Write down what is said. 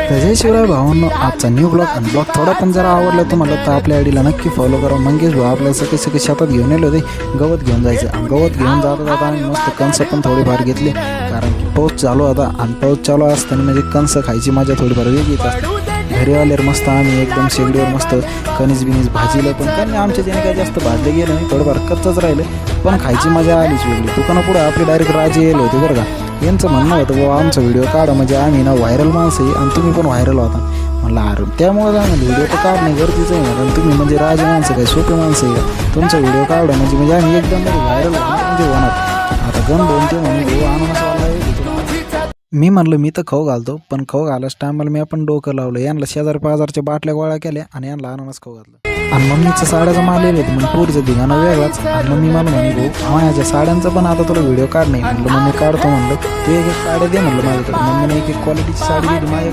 तर जय शिवराय भावांनो, आजचा न्यू ब्लॉग आणि ब्लॉग थोडा पण जरा आवडला तुम्हाला तर आपल्या आयडीला नक्की फॉलो करा. मंगेश भाऊ आपल्याला सगळे शेतात घेऊन येलो होते, गवत घेऊन जायचं. आणि गवत घेऊन जाता जाता आम्ही मस्त कणस पण थोडीफार घेतली, कारण की पाऊस चालू होता. आणि पाऊस चालू असताना म्हणजे कणस खायची मजा थोडीफार वेगळीच असते. घरी आल्यावर मस्त आम्ही एकदम शेगडीवर मस्त कणीस बिनीस भाजीलं, पण त्यांनी आमच्या त्याने काही जास्त भाजले गेलं नाही, थोडंफार कच्चंच राहिलं, पण खायची मजा आलीच वेगळी. दुकानापुढे आपली डायरेक्ट राजे येलो होते बरं का. यांचं म्हणणं होतं बाबा आमचा व्हिडिओ काढा, म्हणजे आम्ही ना व्हायरल माणसं आहे आणि तुम्ही पण व्हायरल होता. म्हणलं अरे त्यामुळे काय म्हणलं व्हिडिओ तर काढणं गरजेचं आहे, कारण तुम्ही म्हणजे राजे माणसं काही सोपे माणसं आहे. तुमचा व्हिडिओ काढा म्हणजे आम्ही एकदम व्हायरल म्हणजे होणार. आता गण दोन ते म्हणून आणूनच मी म्हणलं मी तर खाऊ घालतो, पण खाऊ घालायच्या टायमाला मी आपण डोकं लावलं. यांना शेजार पाजारच्या बाटल्या गोळा केल्या आणि यांना अनानस खाऊ घातलं. आणि मम्मीचं साड्याचा माल येईल होतं, म्हणजे पोरीचं धिंगाणं वेगळाच. आणि मम्मी मला म्हणे भाऊ माझ्या साड्यांचा पण आता तुला व्हिडिओ काढ नाही. म्हणलं मम्मी काढतो, म्हणलं तू एक एक साड्या दे म्हणलं माझ्याकडे. मम्मीने एक एक क्वालिटीची साडी दिली माझ्या.